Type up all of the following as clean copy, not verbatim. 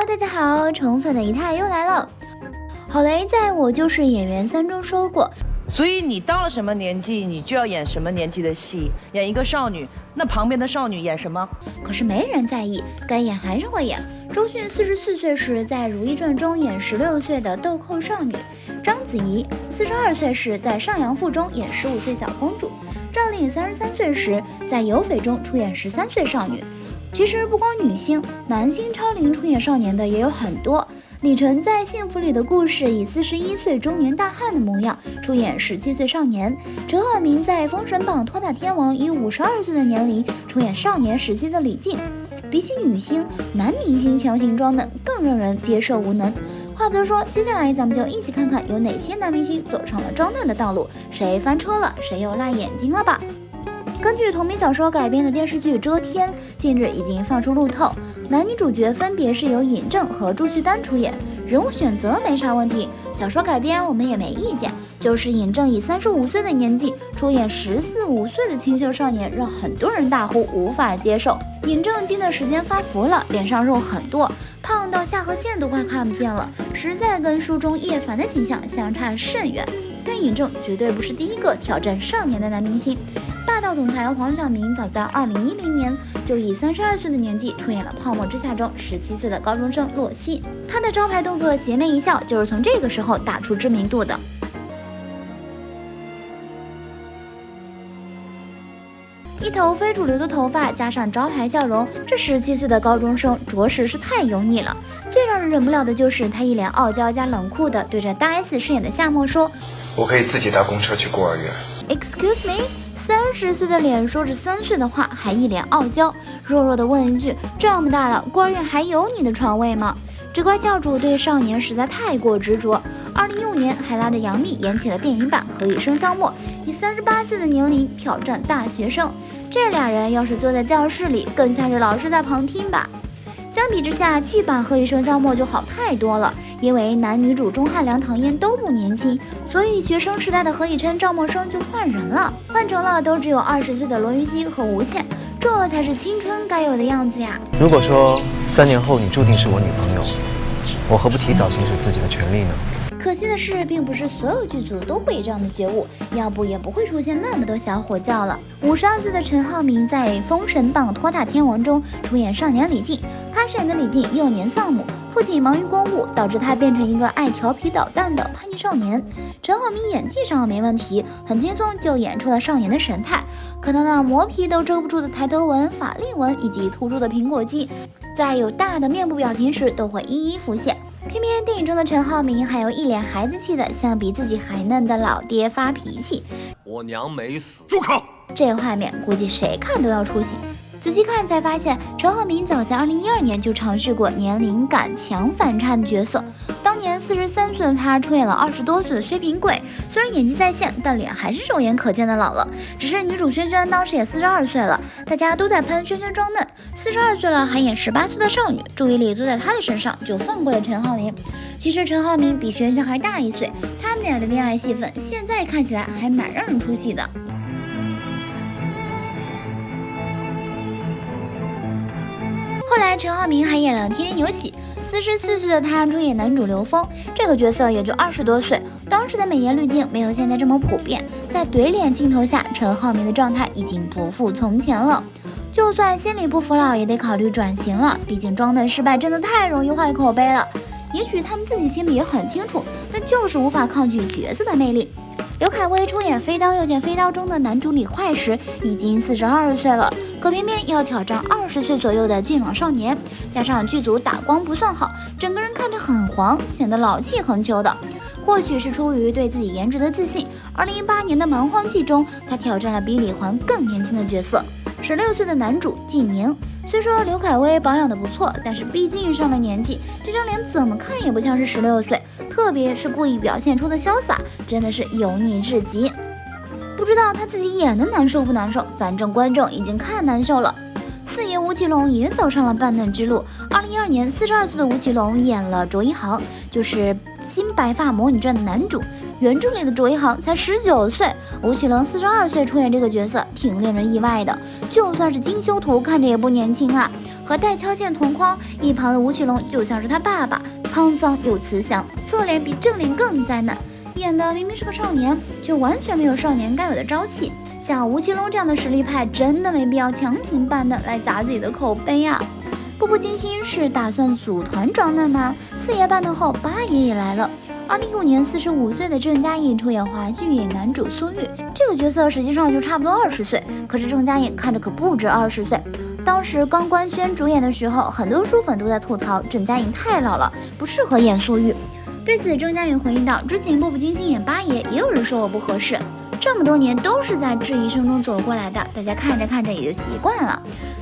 Hello， 大家好，宠粉的姨太又来了。郝蕾在我就是演员3中说过，所以你到了什么年纪，你就要演什么年纪的戏。演一个少女，那旁边的少女演什么？可是没人在意，该演还是会演。周迅44岁时在《如懿传》中演16岁的豆蔻少女，章子怡42岁时在《上阳赋》中演15岁小公主，赵丽颖33岁时在《有匪》中出演13岁少女。其实不光女星，男星超龄出演少年的也有很多。李晨在《幸福里的故事》以41岁中年大汉的模样出演17岁少年，陈赫明在《封神榜》托塔天王以52岁的年龄出演少年时期的李靖。比起女星，男明星强行装嫩更让人接受无能。话不多说，接下来咱们就一起看看有哪些男明星走上了装嫩的道路，谁翻车了，谁又辣眼睛了吧。根据同名小说改编的电视剧《遮天》近日已经放出路透，男女主角分别是由尹正和祝绪丹出演，人物选择没啥问题，小说改编我们也没意见，就是尹正以35岁的年纪出演14、15岁的清秀少年，让很多人大呼无法接受。尹正近段时间发福了，脸上肉很多，胖到下颌线都快看不见了，实在跟书中叶凡的形象相差甚远。但尹正绝对不是第一个挑战少年的男明星。霸道总裁黄晓明早在2010年就以32岁的年纪出演了《泡沫之夏》中17岁的高中生洛熙，他的招牌动作邪魅一笑就是从这个时候打出知名度的。一头非主流的头发加上招牌笑容，这17岁的高中生着实是太油腻了。最让人忍不了的就是他一脸傲娇加冷酷的对着大 S 饰演的夏沫说：“我可以自己搭公车去孤儿院。” Excuse me， 30岁的脸说着3岁的话，还一脸傲娇，弱弱的问一句：这么大了，孤儿院还有你的床位吗？这怪教主对少年实在太过执着。2015年还拉着杨幂演起了电影版《何以笙箫默》，以38岁的年龄挑战大学生。这俩人要是坐在教室里，更像是老师在旁听吧。相比之下，剧版《何以笙箫默》就好太多了，因为男女主钟汉良、唐嫣都不年轻，所以学生时代的何以琛、赵默笙就换人了，换成了都只有20岁的罗云熙和吴倩，这才是青春该有的样子呀。如果说3年后你注定是我女朋友，我何不提早行使自己的权利呢？可惜的是，并不是所有剧组都会有这样的觉悟，要不也不会出现那么多小火教了。52岁的陈浩民在《封神榜》托塔天王中出演少年李靖，他饰演的李靖幼年丧母，父亲忙于公务，导致他变成一个爱调皮捣蛋的叛逆少年。陈浩民演技上没问题，很轻松就演出了少年的神态，可他那磨皮都遮不住的抬头纹、法令纹以及突出的苹果肌，在有大的面部表情时都会一一浮现。偏偏电影中的陈浩民还有一脸孩子气的向比自己还嫩的老爹发脾气，我娘没死。住口！这画面估计谁看都要出戏。仔细看才发现，陈浩民早在2012年就尝试过年龄感强反差的角色。当年43岁的他出演了20多岁的薛平贵，虽然演技在线，但脸还是肉眼可见的老了。只是女主萱萱当时也42岁了，大家都在喷萱萱装嫩，42岁了还演18岁的少女，注意力都在她的身上，就放过了陈浩民。其实陈浩民比萱萱还大1岁，他们俩的恋爱戏份现在看起来还蛮让人出戏的。后来陈浩民还演了《天天有喜》，44岁的他出演男主刘峰，这个角色也就20多岁。当时的美颜滤镜没有现在这么普遍，在怼脸镜头下，陈浩民的状态已经不复从前了。就算心里不服老，也得考虑转型了，毕竟装嫩失败真的太容易坏口碑了。也许他们自己心里也很清楚，但就是无法抗拒角色的魅力。刘恺威出演《飞刀又见飞刀》中的男主李坏时已经42岁了，可偏偏要挑战20岁左右的俊朗少年，加上剧组打光不算好，整个人看着很黄，显得老气横秋的。或许是出于对自己颜值的自信，2018年的《蛮荒记》中，他挑战了比李环更年轻的角色，16岁的男主纪宁。虽说刘恺威保养的不错，但是毕竟上了年纪，这张脸怎么看也不像是16岁，特别是故意表现出的潇洒，真的是油腻至极。不知道他自己演的难受不难受，反正观众已经看难受了。四爷吴奇隆也走上了扮嫩之路。2012年，42岁的吴奇隆演了卓一航，就是《新白发魔女传》的男主。原著里的卓一航才19岁，吴奇隆42岁出演这个角色，挺令人意外的。就算是精修图，看着也不年轻啊。和戴乔倩同框，一旁的吴奇隆就像是他爸爸，沧桑又慈祥，侧脸比正脸更灾难，演的明明是个少年，却完全没有少年该有的朝气。像吴奇隆这样的实力派，真的没必要强行扮嫩来砸自己的口碑啊！步步惊心是打算组团装嫩吗？四爷扮嫩后，八爷也来了。2015年45岁的郑嘉颖出演华胥演男主苏玉，这个角色实际上就差不多20岁，可是郑嘉颖看着可不止20岁。当时刚官宣主演的时候，很多书粉都在吐槽郑嘉颖太老了，不适合演苏玉。对此，郑嘉颖回应道：“之前步步惊心演八爷，也有人说我不合适。这么多年都是在质疑声中走过来的，大家看着看着也就习惯了。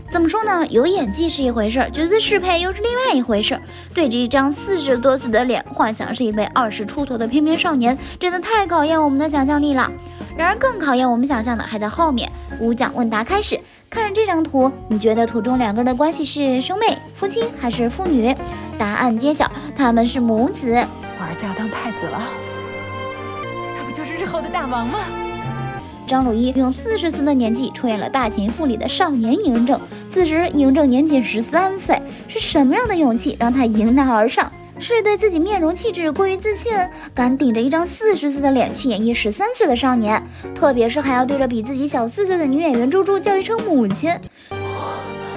怎么说呢？有演技是一回事，角色适配又是另外一回事。对着一张40多岁的脸，幻想是一位20出头的翩翩少年，真的太考验我们的想象力了。然而，更考验我们想象的还在后面。5讲问答开始，看着这张图，你觉得图中两个人的关系是兄妹、夫妻还是父女？答案揭晓，他们是母子。我儿子要当太子了，他不就是日后的大王吗？张鲁一用40岁的年纪出演了《大秦赋》里的少年嬴政，此时嬴政年仅13岁，是什么样的勇气让他迎难而上？是对自己面容气质过于自信，敢顶着一张40岁的脸去演绎13岁的少年，特别是还要对着比自己小4岁的女演员朱珠叫一声母亲。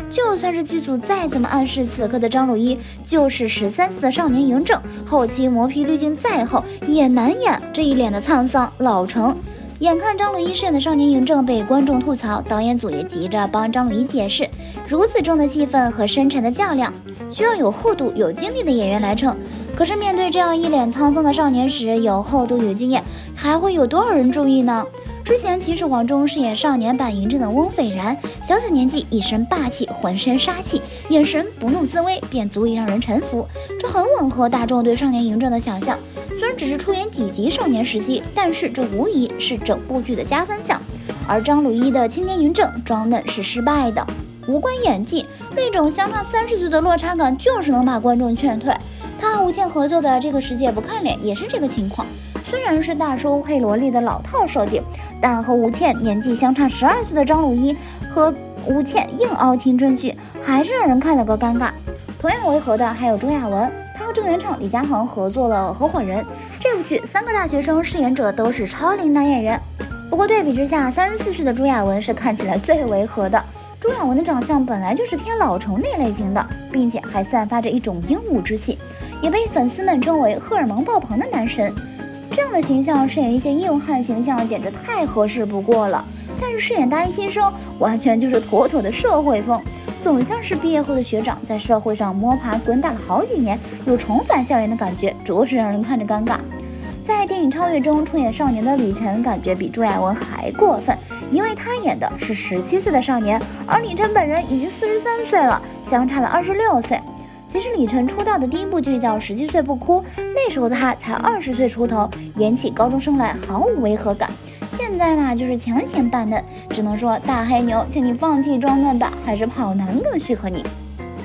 就算是剧组再怎么暗示此刻的张鲁一就是13岁的少年嬴政，后期磨皮滤镜再厚也难演这一脸的沧桑老成。眼看张鲁一饰演的少年嬴政被观众吐槽，导演组也急着帮张鲁一解释，如此重的戏份和深沉的较量，需要有厚度有经历的演员来撑。可是面对这样一脸沧桑的少年时，有厚度有经验，还会有多少人注意呢？之前秦始皇中饰演少年版嬴政的翁斐然，小小年纪一身霸气，浑身杀气，眼神不怒自威，便足以让人臣服，这很吻合大众对少年嬴政的想象。虽然只是出演几集少年时期，但是这无疑是整部剧的加分项。而张鲁一的青年嬴政装嫩是失败的，无关演技，那种相差30岁的落差感就是能把观众劝退。他和吴倩合作的《这个世界不看脸》也是这个情况，虽然是大叔配萝莉的老套设定，但和吴倩年纪相差12岁的张鲁一和吴倩硬凹青春剧，还是让人看了个尴尬。同样违和的还有朱亚文，他和郑元畅、李佳航合作了《合伙人》这部剧，3个大学生饰演者都是超龄男演员。不过对比之下，34岁的朱亚文是看起来最违和的。朱亚文的长相本来就是偏老成那类型的，并且还散发着一种英武之气，也被粉丝们称为荷尔蒙爆棚的男神。这样的形象饰演一些硬汉形象简直太合适不过了，但是饰演大一新生完全就是妥妥的社会风，总像是毕业后的学长在社会上摸爬滚打了好几年，又重返校园的感觉，着实让人看着尴尬。在电影《超越》中出演少年的李晨，感觉比朱亚文还过分，因为他演的是17岁的少年，而李晨本人已经43岁了，相差了26岁。其实李晨出道的第一部剧叫《17岁不哭》，那时候的他才20岁出头，演起高中生来毫无违和感。现在呢，就是强行扮嫩，只能说大黑牛，请你放弃装嫩吧，还是跑男更适合你。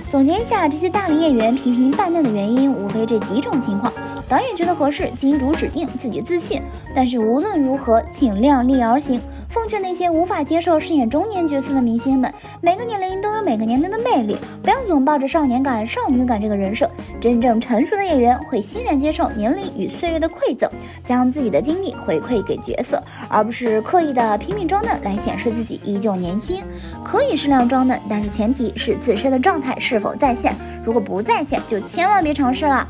总结一下，这些大龄演员频频扮嫩的原因，无非这几种情况。导演觉得合适，金主指定，自己自信。但是无论如何，请量力而行。奉劝那些无法接受饰演中年角色的明星们，每个年龄都有每个年龄的魅力，不要总抱着少年感、少女感这个人设。真正成熟的演员会欣然接受年龄与岁月的馈赠，将自己的精力回馈给角色，而不是刻意的拼命装嫩来显示自己依旧年轻。可以适量装嫩，但是前提是自身的状态是否在线。如果不在线，就千万别尝试了。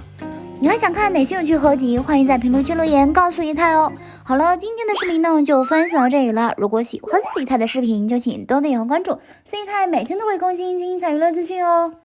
你还想看哪些有趣合集？欢迎在评论区留言告诉一太哦。好了，今天的视频呢就分享到这里了。如果喜欢C太的视频，就请多点关注，C太每天都会更新精彩娱乐资讯哦。